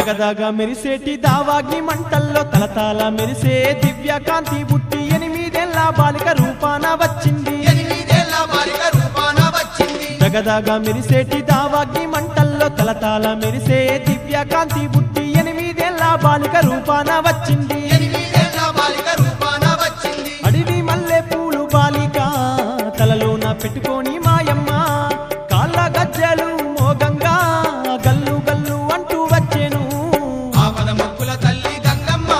దగదగ మెరిసేటి దావాగ్ని మంటల్లో తలతాల మెరిసే దివ్య కాంతి బుట్టి 8 ఏళ్ల బాలిక రూపాన వచ్చింది. దగదగ మెరిసేటి దావాగ్ని మంటల్లో తలతాల మెరిసే దివ్య కాంతి బుట్టి 8 ఏళ్ల బాలిక రూపాన వచ్చింది. అడివి మల్లె పూలు బాలిక తలలోన పెట్టుకొని మాయమ్మ కాళ్ళ గజ్జెలు మోగంగా గల్లు గల్లు అంటూ వచ్చేను. ఆపద మొక్కుల తల్లి గంగమ్మ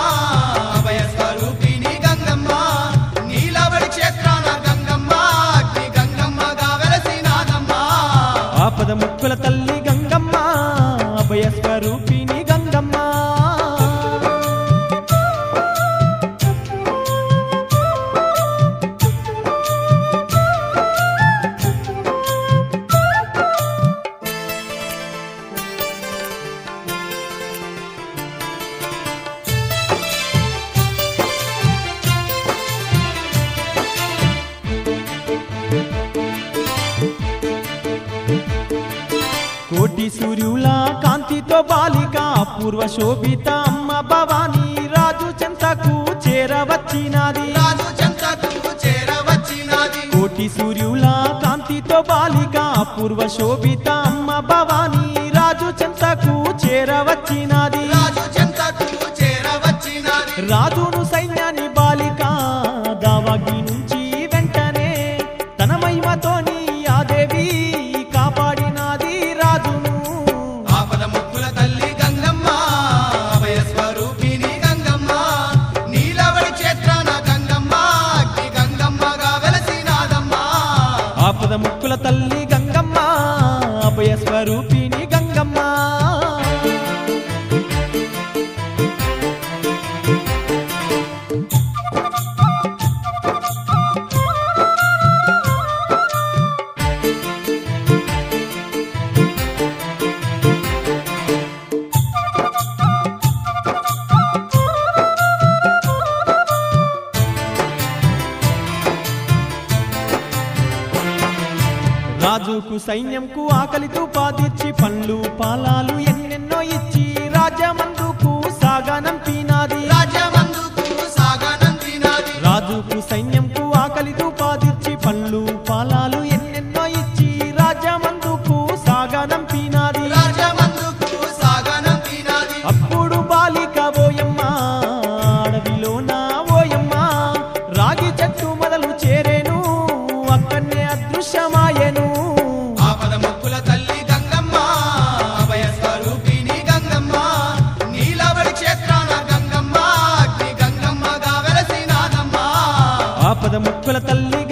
అభయ స్వరూపిణి గంగమ్మ నీలవడి క్షేత్రాన గంగమ్మ అగ్ని గంగమ్మగా వెలసినాదమ్మ. ఆపద మొక్కుల తల్లి గంగమ్మ అభయ స్వరూపిణి గంగమ్మ. కోటి సూర్యుల కాంతితో బాలిక అపూర్వ శోభిత అమ్మ భవానీ రాజు చెంతకు చేరవచ్చినది. కోటి సూర్యుల కాంతితో బాలిక అపూర్వ శోభిత అమ్మ భవానీ రాజు చెంతకు చేరవచ్చినది. రాజును సైన్యాన్ని బాలిక దావాగ్ని నుంచి వెంటనే తన మహిమతోని ఆ దేవి కాపాడినది రాజును. ఆపద మొక్కుల తల్లి గంగమ్మ అభయ స్వరూపిణి గంగమ్మ నీలవడి క్షేత్రాన గంగమ్మ అగ్ని గంగమ్మగా వెలసినాదమ్మ. ఆపద ముక్కుల తల్లి గంగమ్మ అభయ స్వరూపిణి గంగమ్మ. రాజుకు సైన్యంకు ఆకలితో పాదిర్చి పండ్లు పాలాలు ఎన్నెన్నో ఇచ్చి రాజమందుకు సాగనంపినాది. రాజుకు సైన్యంకు ఆకలితో పాదిర్చి పండ్లు పాలాలు ఎన్నెన్నో ఇచ్చి రాజమందుకు సాగనంపినాది. అప్పుడు బాలిక ఓయమ్మ అడవిలోన ఓయమ్మ రాగి చెట్టు మొదలు చేరేను అక్కడనే అదృశ్యమాయెను. ఆపద మొక్కుల తల్లి గంగమ్మ అభయ స్వరూపిణి గంగమ్మ నీలవడి క్షేత్రాన గంగమ్మ అగ్ని గంగమ్మగా వెలసినాదమ్మ. ఆపద ముక్కుల తల్లి